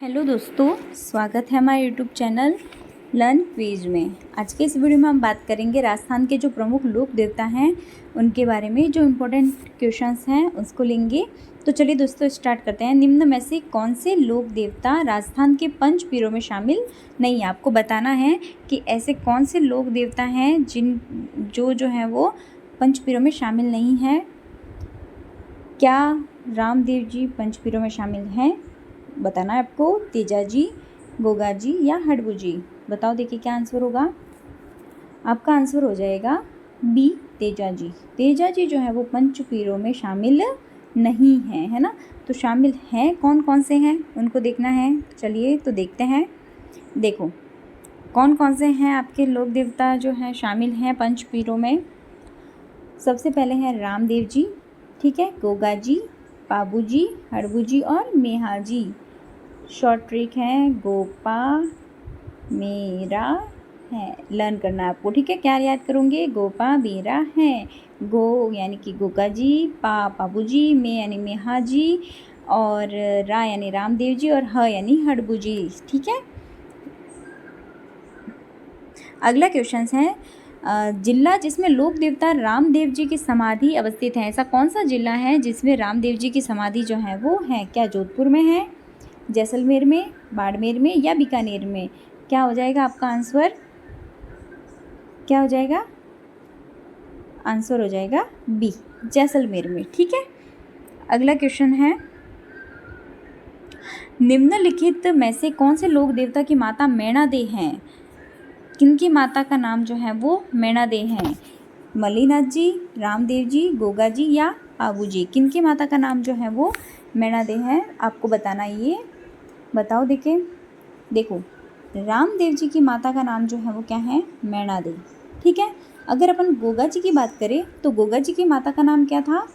Hello दोस्तों, स्वागत है हमारे यूट्यूब चैनल लर्न क्विज में। आज के इस वीडियो में हम बात करेंगे राजस्थान के जो प्रमुख लोक देवता हैं उनके बारे में। जो इम्पोर्टेंट क्वेश्चंस हैं उसको लेंगे। तो चलिए दोस्तों स्टार्ट करते हैं। निम्न में से कौन से लोक देवता राजस्थान के पंच पीरों में शामिल नहीं है? आपको बताना है कि ऐसे कौन से लोक देवता हैं जो है वो पंच पीरों में शामिल नहीं है। क्या रामदेव जी पंच पीरों में शामिल हैं? बताना है आपको। तेजा जी, गोगा जी या हडबू जी? बताओ, देखिए क्या आंसर होगा। आपका आंसर हो जाएगा बी, तेजा जी। तेजा जी जो है वो पंच पीरों में शामिल नहीं है, है ना। तो शामिल हैं कौन कौन से हैं उनको देखना है। चलिए तो देखते हैं। देखो कौन कौन से हैं आपके लोक देवता जो हैं शामिल हैं पंच पीरों में। सबसे पहले हैं रामदेव जी, ठीक है, गोगा जी, पाबू जी, हड़बू जी और मेहा जी। शॉर्ट ट्रिक है गोपा मेरा है, लर्न करना है आपको, ठीक है। क्या याद करोगे? गोपा मेरा है, गो यानी कि गोगा जी, पाबू जी, मे यानी मेहा जी, और रा यानी रामदेव जी, और ह यानी हड़बू जी, ठीक है। अगला क्वेश्चन है जिला जिसमें लोक देवता रामदेव जी की समाधि अवस्थित है। ऐसा कौन सा जिला है जिसमें रामदेव जी की समाधि जो है वो है? क्या जोधपुर में है, जैसलमेर में, बाड़मेर में या बीकानेर में? क्या हो जाएगा आपका आंसर? क्या हो जाएगा? आंसर हो जाएगा बी, जैसलमेर में, ठीक है। अगला क्वेश्चन है निम्नलिखित में से कौन से लोक देवता की माता मैणा दे हैं? किनकी माता का नाम जो है वो मैणा दे हैं? मल्लीनाथ जी, रामदेव जी, गोगा जी या पाबू जी? किनकी माता का नाम जो है वो मैणा दे हैं? आपको बताना ये, बताओ। देखो रामदेव जी की माता का नाम जो है वो क्या है? मैणा दे, ठीक है। अगर अपन गोगा जी की बात करें तो गोगा जी की माता का नाम क्या था?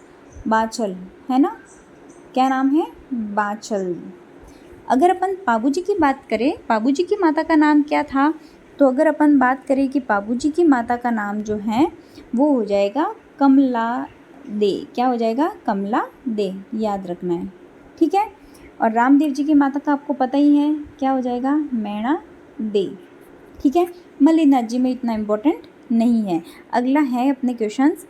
बाछल, है ना। क्या नाम है? बाछल। अगर अपन पाबू जी की बात करें, पाबू जी की माता का नाम क्या था? तो अगर अपन बात करें कि पाबू जी की माता का नाम जो है वो हो जाएगा कमला दे। क्या हो जाएगा? कमला दे, याद रखना है, ठीक है। और रामदेव जी की माता का आपको पता ही है, क्या हो जाएगा? मैणा दे, ठीक है। मल्लीनाथ जी में इतना इम्पोर्टेंट नहीं है। अगला है अपने क्वेश्चंस।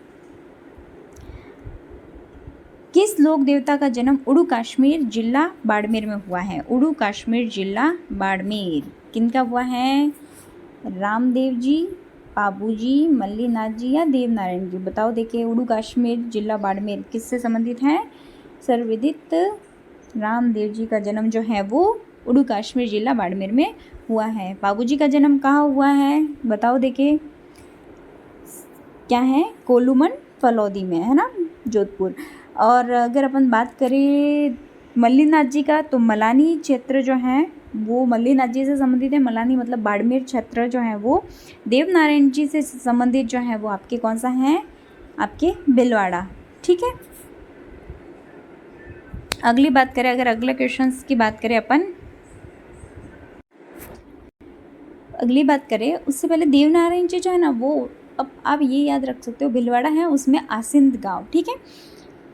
किस लोक देवता का जन्म उड़ू कश्मीर जिला बाड़मेर में हुआ है? उड़ू कश्मीर जिला बाड़मेर किनका हुआ है? रामदेव जी, पाबू जी, मल्लीनाथ जी या देवनारायण जी? बताओ, देखिए उड़ू कश्मीर जिला बाड़मेर किससे संबंधित है? सर्वविदित रामदेव जी का जन्म जो है वो उड़ू कश्मीर जिला बाड़मेर में हुआ है। पाबू जी का जन्म कहाँ हुआ है? बताओ, देखिए क्या है? कोलूमन फलौदी में, है ना, जोधपुर। और अगर अपन बात करें मल्लीनाथ जी का तो मलानी क्षेत्र जो है वो मल्लीनाथ जी से संबंधित है। मलानी मतलब बाड़मेर क्षेत्र जो है वो देवनारायण जी से संबंधित जो है वो आपके कौन सा है? आपके भिलवाड़ा, ठीक है। अगली बात करें, अगर अगले क्वेश्चंस की बात करें अपन, अगली बात करें उससे पहले देवनारायण जी जो है ना वो, अब आप ये याद रख सकते हो भिलवाड़ा है उसमें आसिंद गांव, ठीक है।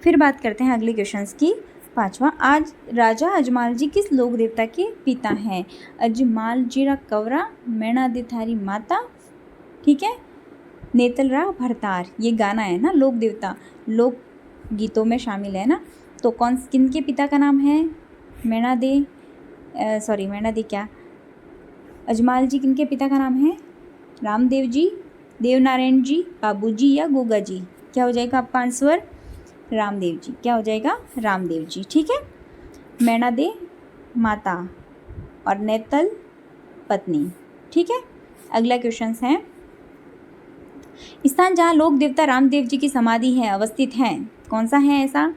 फिर बात करते हैं अगले क्वेश्चंस की। पांचवा, आज राजा अजमाल जी किस लोक देवता के पिता हैं? अजमाल जीरा कवरा, मैणा दे थारी माता, ठीक है, नेतलरा भरतार। ये गाना है ना, लोक देवता लोक गीतों में शामिल है ना। तो किनके पिता का नाम है? मैणा दे क्या, अजमाल जी किनके पिता का नाम है? रामदेव जी, देवनारायण जी, पाबू जी या गोगा जी? क्या हो जाएगा आपका आंसर? रामदेव जी। क्या हो जाएगा? रामदेव जी, ठीक है। मैणा दे माता और नेतल पत्नी, ठीक है। अगला क्वेश्चन है स्थान जहाँ लोक देवता रामदेव जी की समाधि है अवस्थित है, कौन सा है ऐसा?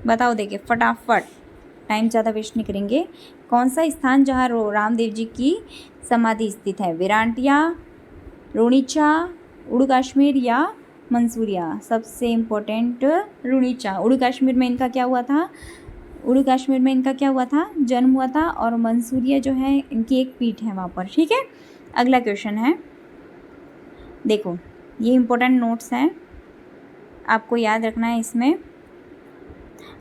बताओ, देखिए फटाफट, टाइम ज़्यादा वेस्ट नहीं करेंगे। कौन सा स्थान जहाँ रामदेव जी की समाधि स्थित है? विरांटिया, रुणीचा, उड़ू कश्मीर या मंसूरिया? सबसे इम्पोर्टेंट रुणीचा। उड़ू कश्मीर में इनका क्या हुआ था? उड़ू कश्मीर में इनका क्या हुआ था? जन्म हुआ था। और मंसूरिया जो है इनकी एक पीठ है वहाँ पर, ठीक है। अगला क्वेश्चन है, देखो ये इम्पोर्टेंट नोट्स हैं, आपको याद रखना है इसमें।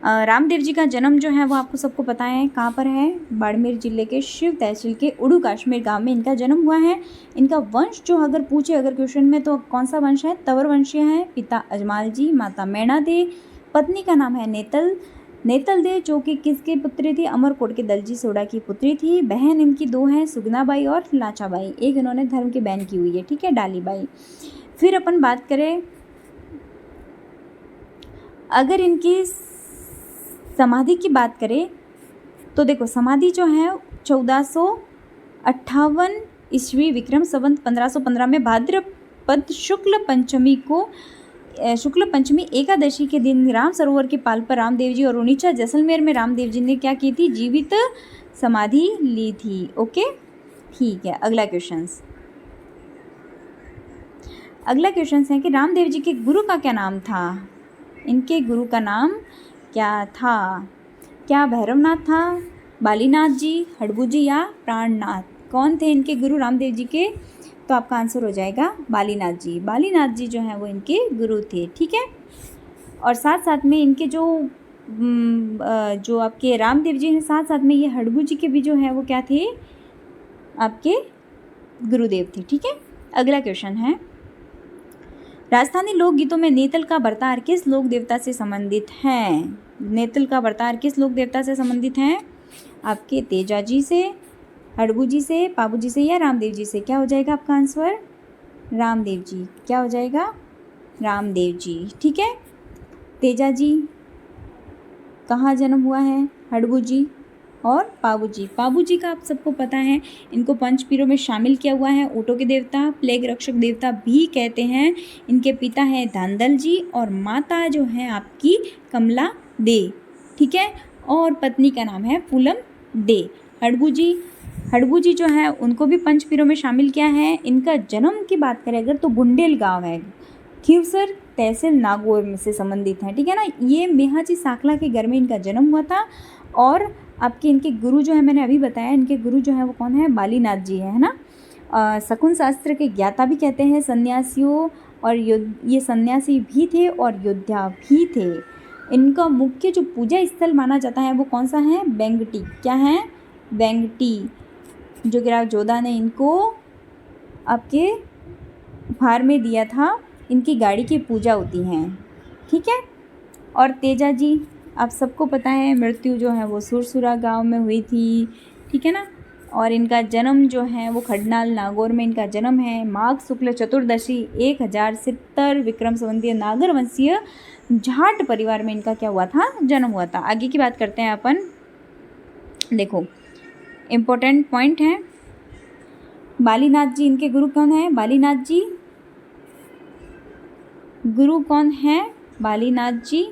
रामदेव जी का जन्म जो है वो आपको सबको पता है कहाँ पर है, बाड़मेर जिले के शिव तहसील के उड़ू काश्मीर गांव में इनका जन्म हुआ है। इनका वंश जो अगर पूछे अगर क्वेश्चन में तो कौन सा वंश है, तंवर वंशीय है। पिता अजमाल जी, माता मैणा दे, पत्नी का नाम है नेतल दे, जो कि किसकी पुत्री थी, अमरकोट के दलजी सोडा की पुत्री थी। बहन इनकी दो हैं, सुगनाबाई और लाचाबाई। एक इन्होंने धर्म की बहन की हुई है, ठीक है, डालीबाई। फिर अपन बात करें अगर इनकी समाधि की बात करें तो देखो समाधि जो है 1458 ईस्वी विक्रम संवत 1515 में भाद्रपद शुक्ल पंचमी एकादशी के दिन राम सरोवर के पाल पर रामदेव जी और रुणीचा जैसलमेर में रामदेव जी ने क्या की थी, जीवित समाधि ली थी। ओके, ठीक है। अगला क्वेश्चन है कि रामदेव जी के गुरु का क्या नाम था। इनके गुरु का नाम क्या था, क्या भैरवनाथ था, बालीनाथ जी, हड़बू जी या प्राणनाथ। कौन थे इनके गुरु रामदेव जी के, तो आपका आंसर हो जाएगा बालीनाथ जी। बालीनाथ जी जो है वो इनके गुरु थे, ठीक है। और साथ साथ में इनके जो आपके रामदेव जी हैं, साथ साथ में ये हड़बू जी के भी जो है वो क्या थे, आपके गुरुदेव थे, ठीक है। अगला क्वेश्चन है राजस्थानी लोकगीतों में नेतल का बरतार किस लोक देवता से संबंधित है। नेतल का बरतार किस लोक देवता से संबंधित है, आपके तेजा जी से, हड़बू जी से, पाबू जी से या रामदेव जी से। क्या हो जाएगा आपका आंसर, रामदेव जी। क्या हो जाएगा, रामदेव जी, ठीक है। तेजा जी कहाँ जन्म हुआ है, हड़बू जी और पाबू जी। पाबू जी का आप सबको पता है, इनको पंचपीरों में शामिल किया हुआ है। ऊँटों के देवता, प्लेग रक्षक देवता भी कहते हैं। इनके पिता हैं धांधल जी और माता जो है आपकी कमला दे, ठीक है, और पत्नी का नाम है फूलम दे। हड़बू जी जो है उनको भी पंचपीरों में शामिल किया है। इनका जन्म की बात करें अगर तो बुंडेल गाँव है, खीवसर तहसील नागौर में से संबंधित है, ठीक है ना। ये मेहाजी साखला के घर में इनका जन्म हुआ था। और आपके इनके गुरु जो है मैंने अभी बताया, इनके गुरु जो है वो कौन है, बालीनाथ जी है ना। शकुन शास्त्र के ज्ञाता भी कहते हैं सन्यासियों, और ये सन्यासी भी थे और योद्धा भी थे। इनका मुख्य जो पूजा स्थल माना जाता है वो कौन सा है, बेंगटी। क्या है, बेंगटी, जो कि राव जोधा ने इनको आपके उपहार में दिया था। इनकी गाड़ी की पूजा होती है, ठीक है। और तेजा जी आप सबको पता है, मृत्यु जो है वो सुरसुरा गांव में हुई थी, ठीक है ना। और इनका जन्म जो है वो खडनाल नागौर में इनका जन्म है। माघ शुक्ल चतुर्दशी 1070 विक्रम संवतीय नागर वंशीय जाट परिवार में इनका क्या हुआ था, जन्म हुआ था। आगे की बात करते हैं अपन। देखो इम्पोर्टेंट पॉइंट है, बालीनाथ जी इनके गुरु कौन है, बालीनाथ जी गुरु कौन है, बालीनाथ जी।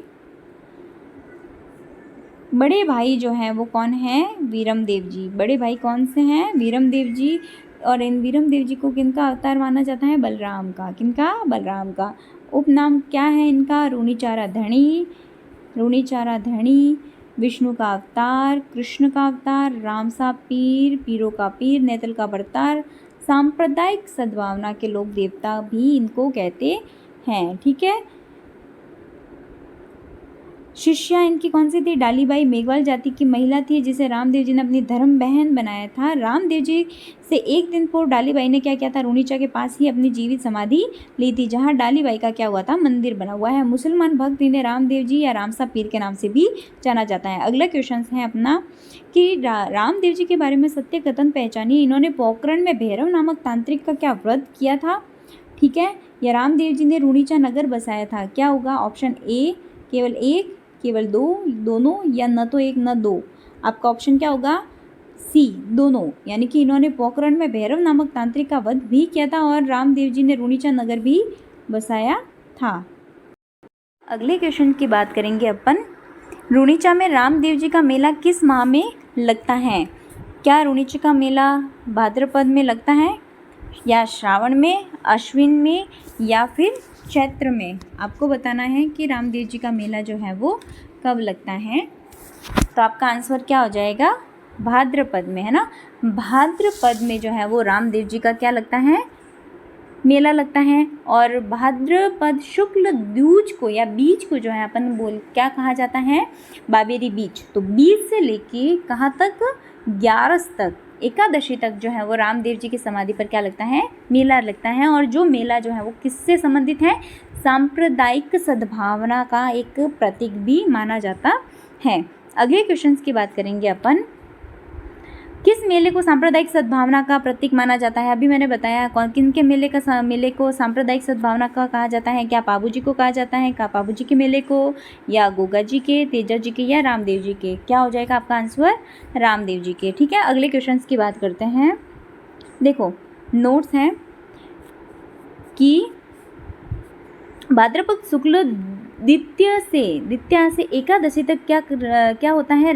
बड़े भाई जो हैं वो कौन है, वीरमदेव जी। बड़े भाई कौन से हैं, वीरमदेव जी। और इन वीरमदेव जी को किनका अवतार माना जाता है, बलराम का। किनका, बलराम का। उपनाम क्या है इनका, रूणीचारा धणी, विष्णु का अवतार, कृष्ण का अवतार, रामसा पीर, पीरों का पीर, नेतल का बरतार। सांप्रदायिक सद्भावना के लोक देवता भी इनको कहते हैं, ठीक है। शिष्या इनकी कौन सी थी, डालीबाई मेघवाल जाति की महिला थी जिसे रामदेव जी ने अपनी धर्म बहन बनाया था। रामदेव जी से एक दिन पूर्व डालीबाई ने क्या किया था, रुणीचा के पास ही अपनी जीवित समाधि ली थी, जहां डालीबाई का क्या हुआ था, मंदिर बना हुआ है। मुसलमान भक्त इन्हें रामदेव जी या रामसा पीर के नाम से भी जाना जाता है। अगला क्वेश्चन है अपना कि रामदेव जी के बारे में सत्य कथन पहचानिए। इन्होंने पोखरण में भैरव नामक तांत्रिक का क्या व्रत किया था, ठीक है। या रामदेव जी ने रुणीचा नगर बसाया था। क्या होगा, ऑप्शन ए केवल एक, केवल दो, दोनों, या न तो एक न दो। आपका ऑप्शन क्या होगा, सी दोनों। यानी कि इन्होंने पोखरण में भैरव नामक तांत्रिक का वध भी किया था और रामदेव जी ने रुणीचा नगर भी बसाया था। अगले क्वेश्चन की बात करेंगे अपन। रुणीचा में रामदेव जी का मेला किस माह में लगता है। क्या रुणीचा का मेला भाद्रपद में लगता है, या श्रावण में, अश्विन में, या फिर चैत्र में। आपको बताना है कि रामदेव जी का मेला जो है वो कब लगता है। तो आपका आंसर क्या हो जाएगा, भाद्रपद में, है ना। भाद्रपद में जो है वो रामदेव जी का क्या लगता है, मेला लगता है। और भाद्रपद शुक्ल दूज को या बीज को जो है अपन क्या कहा जाता है, बाबेरी बीज। तो बीज से लेके कहाँ तक, 11 तक, एकादशी तक जो है वो रामदेव जी की समाधि पर क्या लगता है, मेला लगता है। और जो मेला जो है वो किससे संबंधित है, सांप्रदायिक सद्भावना का एक प्रतीक भी माना जाता है। अगले क्वेश्चंस की बात करेंगे अपन, किस मेले को सांप्रदायिक सद्भावना का प्रतीक माना जाता है। अभी मैंने बताया कौन किन के मेले को सांप्रदायिक सद्भावना का कहा जाता है। क्या पाबू जी को कहा जाता है, क्या पाबू जी के मेले को, या गोगा जी के, तेजा जी के, या रामदेव जी के। क्या हो जाएगा आपका आंसर, रामदेव जी के। ठीक है, अगले क्वेश्चन की बात करते हैं। देखो नोट्स हैं कि भाद्रपद शुक्ल द्वितीया से एकादशी तक क्या होता है,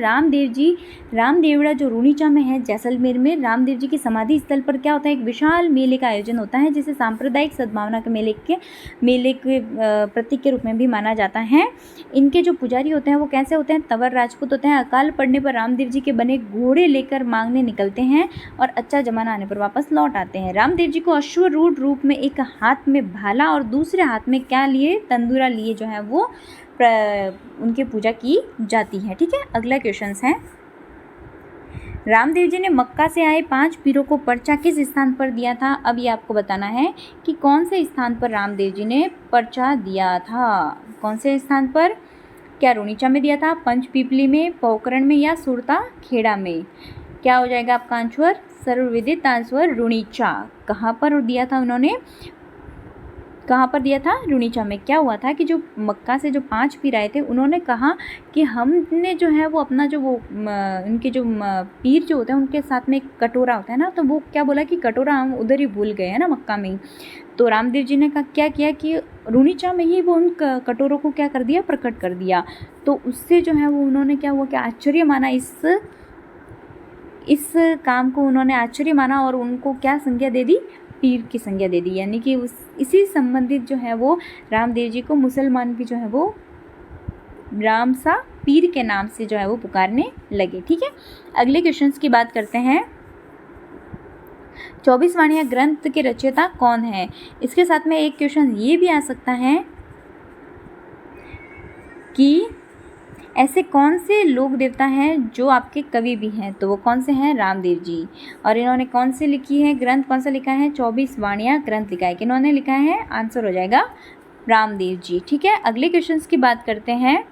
रामदेवड़ा जो रूणीचा में है जैसलमेर में, रामदेव जी की समाधि स्थल पर क्या होता है, एक विशाल मेले का आयोजन होता है जिसे सांप्रदायिक सद्भावना के मेले के प्रतीक के रूप में भी माना जाता है। इनके जो पुजारी होते हैं वो कैसे होते हैं, तंवर राजपूत होते हैं। अकाल पड़ने पर रामदेव जी के बने घोड़े लेकर मांगने निकलते हैं और अच्छा जमाना आने पर वापस लौट आते हैं। रामदेव जी को अश्वरूढ़ रूप में एक हाथ में भाला और दूसरे हाथ में क्या लिए, तंदूरा लिए जो है वो उनकी पूजा की जाती है। ठीक है, अगला क्वेश्चन है, रामदेव जी ने मक्का से आए 5 पीरों को पर्चा किस स्थान पर दिया था। अब ये आपको बताना है कि कौन से स्थान पर रामदेव जी ने पर्चा दिया था, कौन से स्थान पर, क्या रूणीचा में दिया था, पंचपीपली में, पोकरण में, या सुरता खेड़ा में। क्या हो जाएगा आपका आंसर, सर्वविदित आंसर रूणीचा। कहाँ पर दिया था उन्होंने, कहाँ पर दिया था, रूणीचा में। क्या हुआ था कि जो मक्का से जो 5 पीर आए थे उन्होंने कहा कि हमने जो है वो अपना जो वो उनके जो पीर जो होते हैं उनके साथ में एक कटोरा होता है ना, तो वो क्या बोला कि कटोरा हम उधर ही भूल गए हैं ना मक्का में ही। तो रामदेव जी ने क्या किया कि रूणीचा में ही वो उन कटोरों को क्या कर दिया, प्रकट कर दिया। तो उससे जो है वो उन्होंने क्या हुआ कि आश्चर्य माना, इस काम को उन्होंने आश्चर्य माना और उनको क्या संज्ञा दे दी, पीर की संज्ञा दे दी। यानी कि इसी संबंधित जो है वो रामदेव जी को मुसलमान भी जो है वो राम सा पीर के नाम से जो है वो पुकारने लगे। ठीक है, अगले क्वेश्चंस की बात करते हैं। 24 वाणियाँ ग्रंथ के रचयिता कौन है। इसके साथ में एक क्वेश्चन ये भी आ सकता है कि ऐसे कौन से लोक देवता हैं जो आपके कवि भी हैं, तो वो कौन से हैं, रामदेव जी। और इन्होंने कौन से लिखी है ग्रंथ, कौन सा लिखा है, 24 वाणियाँ ग्रंथ लिखा है, कि इन्होंने लिखा है, आंसर हो जाएगा रामदेव जी। ठीक है, अगले क्वेश्चंस की बात करते हैं।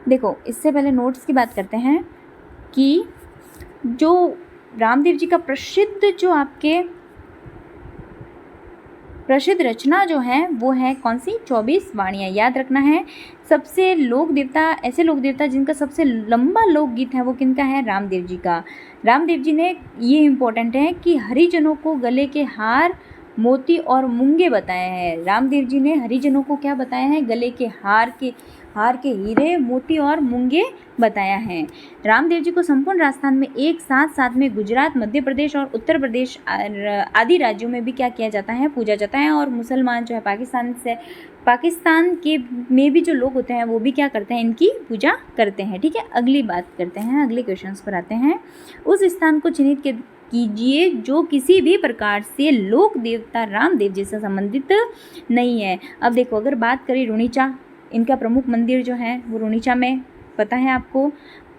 देखो इससे पहले नोट्स की बात करते हैं कि जो रामदेव जी का प्रसिद्ध रचना जो है वो है कौन सी, 24 वाणियाँ। याद रखना है, सबसे ऐसे लोक देवता जिनका सबसे लंबा लोकगीत है वो किनका है, रामदेव जी का। रामदेव जी ने, ये इम्पोर्टेंट है कि हरिजनों को गले के हार, मोती और मूंगे बताया है। रामदेव जी ने हरिजनों को क्या बताया है, गले के हार के हीरे, मोती और मूंगे बताया है। रामदेव जी को संपूर्ण राजस्थान में एक साथ में गुजरात, मध्य प्रदेश और उत्तर प्रदेश आदि राज्यों में भी क्या किया जाता है, पूजा जाता है। और मुसलमान जो है पाकिस्तान के में भी जो लोग होते हैं वो भी क्या करते हैं, इनकी पूजा करते हैं। ठीक है, अगली बात करते हैं, अगले क्वेश्चंस पर आते हैं। उस स्थान को चिन्हित कीजिए जो किसी भी प्रकार से लोक देवता रामदेव जी से संबंधित नहीं है। अब देखो, अगर बात करें रूणीचा, इनका प्रमुख मंदिर जो है वो रूणीचा में, पता है आपको।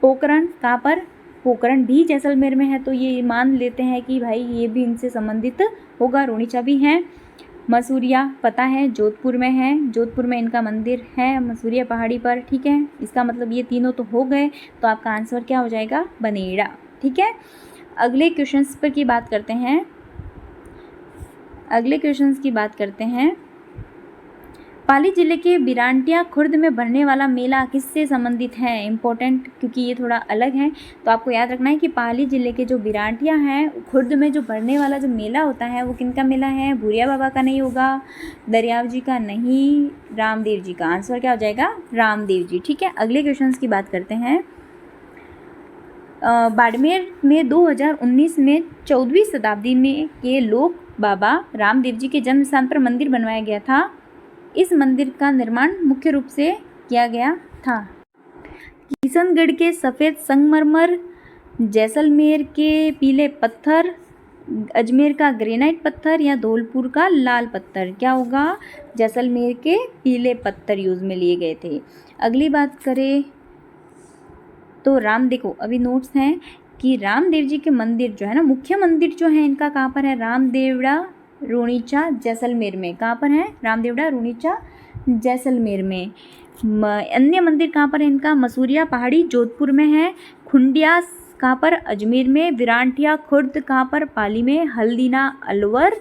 पोकरण कहाँ पर, पोकरण भी जैसलमेर में है, तो ये मान लेते हैं कि भाई ये भी इनसे संबंधित होगा, रूणीचा भी है। मसूरिया पता है, जोधपुर में है, जोधपुर में इनका मंदिर है, मसूरिया पहाड़ी पर। ठीक है, इसका मतलब ये तीनों तो हो गए, तो आपका आंसर क्या हो जाएगा, बनेड़ा। ठीक है, अगले क्वेश्चंस पर की बात करते हैं। पाली जिले के बिरांटिया खुर्द में भरने वाला मेला किससे संबंधित है, इंपॉर्टेंट, क्योंकि ये थोड़ा अलग है। तो आपको याद रखना है कि पाली जिले के जो बिरांटिया हैं खुर्द में जो भरने वाला जो मेला होता है वो किनका मेला है, भूरिया बाबा का नहीं होगा, दरियाव जी का नहीं, रामदेव जी का। आंसर क्या हो जाएगा, रामदेव जी। ठीक है, अगले क्वेश्चन की बात करते हैं। बाड़मेर में 2019 में 14वीं शताब्दी में के लोक बाबा रामदेव जी के जन्म स्थान पर मंदिर बनवाया गया था। इस मंदिर का निर्माण मुख्य रूप से किया गया था किशनगढ़ के सफ़ेद संगमरमर, जैसलमेर के पीले पत्थर, अजमेर का ग्रेनाइट पत्थर या धौलपुर का लाल पत्थर? क्या होगा? जैसलमेर के पीले पत्थर यूज़ में लिए गए थे। अगली बात करें तो देखो अभी नोट्स हैं कि रामदेव जी के मंदिर जो है ना, मुख्य मंदिर जो है इनका कहाँ पर है? रामदेवड़ा रूणीचा जैसलमेर में। कहाँ पर है? रामदेवड़ा रूणीचा जैसलमेर में। अन्य मंदिर कहाँ पर है इनका? मसूरिया पहाड़ी जोधपुर में है। खुंडिया कहाँ पर? अजमेर में। विरांटिया खुर्द कहाँ पर? पाली में। हल्दीना अलवर।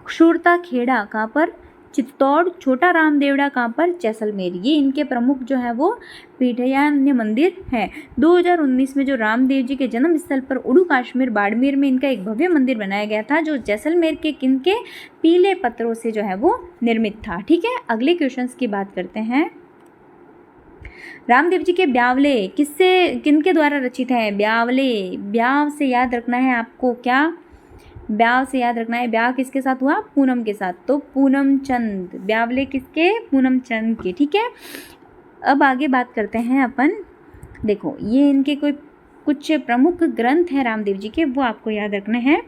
शूरता खेड़ा कहाँ पर? चित्तौड़। छोटा रामदेवड़ा कहाँ पर? जैसलमेर। ये इनके प्रमुख जो है वो पीठयान्य मंदिर है। 2019 में जो रामदेव जी के जन्म स्थल पर उड़ू काश्मीर बाड़मेर में इनका एक भव्य मंदिर बनाया गया था, जो जैसलमेर के किनके पीले पत्थरों से जो है वो निर्मित था। ठीक है, अगले क्वेश्चंस की बात करते हैं। रामदेव जी के ब्यावले किनके द्वारा रचित है? ब्यावले। ब्याव से याद रखना है आपको। क्या? ब्याव से याद रखना है। ब्याव किसके साथ हुआ? पूनम के साथ। तो पूनम चंद। ब्यावले किसके? पूनम चंद के। ठीक है, अब आगे बात करते हैं अपन। देखो ये इनके कुछ प्रमुख ग्रंथ हैं रामदेव जी के, वो आपको याद रखने हैं।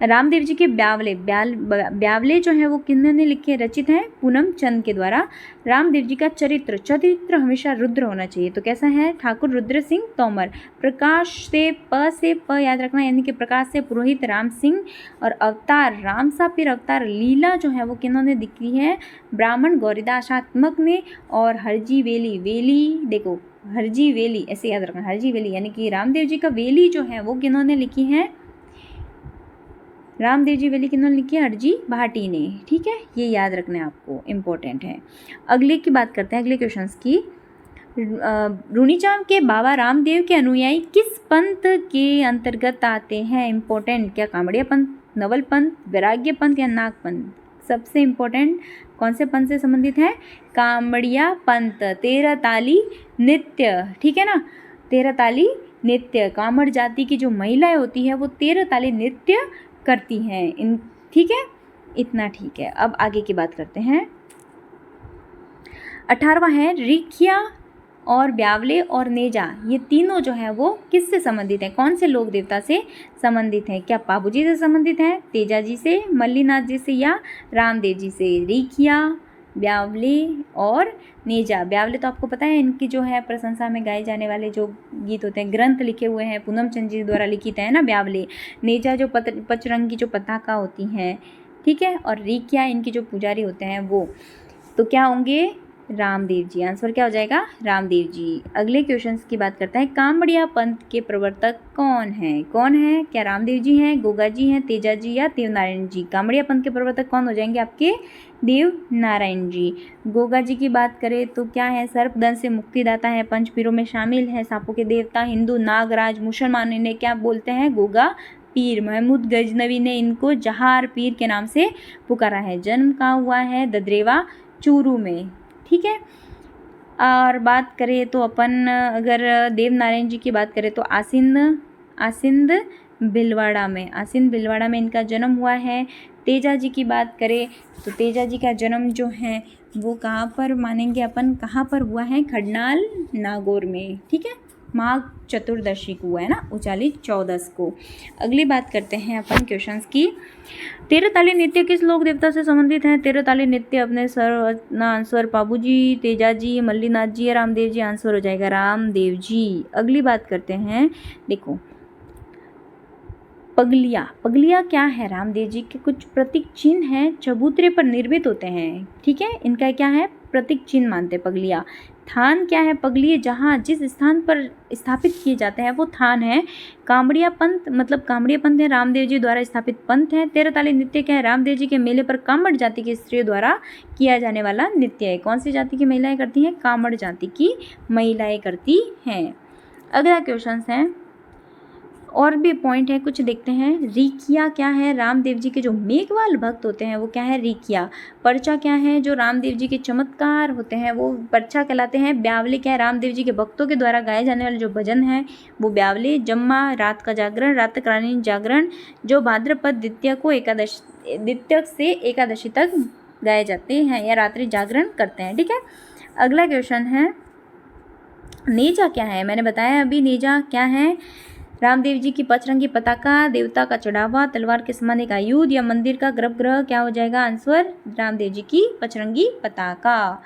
रामदेव जी के ब्यावले जो है वो किन्होंने लिखे रचित हैं? पूनम चंद के द्वारा। रामदेव जी का चरित्र हमेशा रुद्र होना चाहिए, तो कैसा है? ठाकुर रुद्र सिंह तोमर। प्रकाश से प याद रखना, यानी कि प्रकाश से पुरोहित राम सिंह। और अवतार रामसा फिर अवतार लीला जो है वो किन्होंने लिखी है? ब्राह्मण गौरीदासात्मक ने। और हरजी वेली देखो हरजी वेली ऐसे याद रखना, हरजी वेली यानी कि रामदेव जी का वेली जो है वो किन्होंने लिखी है? रामदेव जी वेली किन्होंने लिखी है? हरजी भाटी ने। ठीक है, ये याद रखना है आपको, इम्पोर्टेंट है। अगले की बात करते हैं, अगले क्वेश्चंस की। रूणीचा के बाबा रामदेव के अनुयायी किस पंथ के अंतर्गत आते हैं? इम्पोर्टेंट। क्या कांवड़िया पंथ, नवल पंथ, वैराग्य पंथ या नाग पंथ? सबसे इम्पोर्टेंट कौन से पंथ से संबंधित है? कांवड़िया पंथ। 13 ताली नृत्य, ठीक है ना, 13 ताली नृत्य। कांवड़ जाति की जो महिलाएं होती है वो 13 ताली नृत्य करती हैं। ठीक है, इतना ठीक है। अब आगे की बात करते हैं। 18वां है रिखिया और ब्यावले और नेजा, ये तीनों जो है वो किससे संबंधित है? कौन से लोक देवता से संबंधित है? क्या पाबूजी से संबंधित है, तेजा जी से, मल्लीनाथ जी से या रामदेव जी से? रिखिया, ब्यावले और नेजा। ब्यावले तो आपको पता है इनकी जो है प्रशंसा में गाए जाने वाले जो गीत होते हैं, ग्रंथ लिखे हुए हैं, पूनम चंद जी द्वारा लिखित है ना ब्यावले। नेजा जो पचरंग की जो पताका होती हैं, ठीक है, और रिखिया इनके जो पुजारी होते हैं वो। तो क्या होंगे? रामदेव जी। आंसर क्या हो जाएगा? रामदेव जी। अगले क्वेश्चंस की बात करते हैं। कांवड़िया पंथ के प्रवर्तक कौन है? कौन है? क्या रामदेव जी हैं, गोगा जी हैं, तेजा जी या देवनारायण जी? कांवड़िया पंथ के प्रवर्तक कौन हो जाएंगे आपके? देवनारायण जी। गोगा जी की बात करें तो क्या है? सर्पदंश से मुक्तिदाता है, पंचपीरों में शामिल है, सांपों के देवता, हिंदू नागराज। मुसलमान इन्हें क्या बोलते हैं? गोगा पीर। महमूद गजनवी ने इनको जहार पीर के नाम से पुकारा है। जन्म कहाँ हुआ है? ददरेवा चूरू में। ठीक है, और बात करें तो अपन अगर देवनारायण जी की बात करें तो आसिंद भिलवाड़ा में इनका जन्म हुआ है। तेजा जी की बात करें तो तेजा जी का जन्म जो है वो कहाँ पर मानेंगे अपन? कहाँ पर हुआ है? खडनाल नागौर में। ठीक है, माघ चतुर्दशी को हुआ है ना, 14 को। अगली बात करते हैं अपन क्वेश्चंस की। 13 ताली नृत्य किस लोक देवता से संबंधित है? 13 ताली नृत्य अपने आंसर पाबूजी, तेजा जी, मल्लीनाथ जी या रामदेव जी? आंसर हो जाएगा रामदेव जी। अगली बात करते हैं, देखो पगलिया क्या है? रामदेव जी के कुछ प्रतीक चिन्ह हैं, चबूतरे पर निर्मित होते हैं। ठीक है, इनका क्या है? प्रतीक चिन्ह मानते हैं पगलिया। थान क्या है? पगलिए जहाँ जिस स्थान पर स्थापित किए जाते हैं वो थान है। कांवड़िया पंथ है रामदेव जी द्वारा स्थापित पंथ है। 13 ताली नृत्य क्या है? रामदेव जी के मेले पर कांवड़ जाति की स्त्रियों द्वारा किया जाने वाला नृत्य है। कौन सी जाति की महिलाएं करती हैं? कांवड़ जाति की महिलाएं करती हैं। अगला क्वेश्चन है, और भी पॉइंट है कुछ, देखते हैं। रिखिया क्या है? रामदेव जी के जो मेघवाल भक्त होते हैं वो क्या है? रिखिया। पर्चा क्या है? जो रामदेव जी के चमत्कार होते हैं वो पर्चा कहलाते हैं। ब्यावले क्या है? रामदेव जी के भक्तों के द्वारा गाए जाने वाले जो भजन हैं वो ब्यावले। जम्मा रात का जागरण, रात्रिकालीन जागरण, जो भाद्रपद द्वितीय से एकादशी तक गाए जाते हैं या रात्रि जागरण करते हैं। ठीक है, अगला क्वेश्चन है, नेजा क्या है? मैंने बताया अभी, नेजा क्या है? रामदेव जी की पचरंगी पताका, देवता का चढ़ावा, तलवार के समान एक आयुध या मंदिर का गर्भगृह, क्या हो जाएगा आंसर? रामदेव जी की पचरंगी पताका।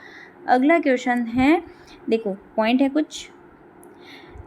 अगला क्वेश्चन है, देखो पॉइंट है कुछ।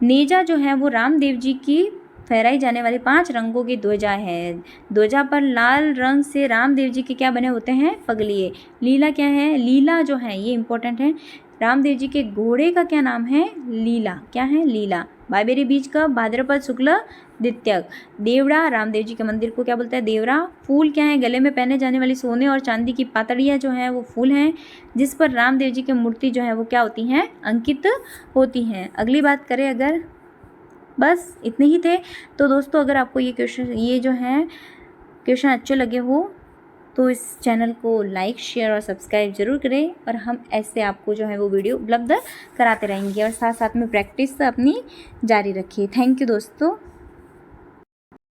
नेजा जो है वो रामदेव जी की फहराई जाने वाली 5 रंगों की ध्वजा है। ध्वजा पर लाल रंग से रामदेव जी के क्या बने होते हैं? पगलिए। लीला क्या है? लीला जो है ये इंपॉर्टेंट है। रामदेव जी के घोड़े का क्या नाम है? लीला। क्या है? लीला। बायबेरी बीज का भाद्रपद शुक्ल द्वितीयक। देवड़ा, रामदेव जी के मंदिर को क्या बोलता है? देवरा। फूल क्या है? गले में पहने जाने वाली सोने और चांदी की पातड़ियाँ जो हैं वो फूल हैं, जिस पर रामदेव जी की मूर्ति जो है वो क्या होती हैं? अंकित होती हैं। अगली बात करें अगर, बस इतने ही थे। तो दोस्तों अगर आपको ये क्वेश्चन अच्छे लगे हो तो इस चैनल को लाइक, शेयर और सब्सक्राइब जरूर करें, और हम ऐसे आपको जो है वो वीडियो उपलब्ध कराते रहेंगे, और साथ साथ में प्रैक्टिस अपनी जारी रखिए। थैंक यू दोस्तों।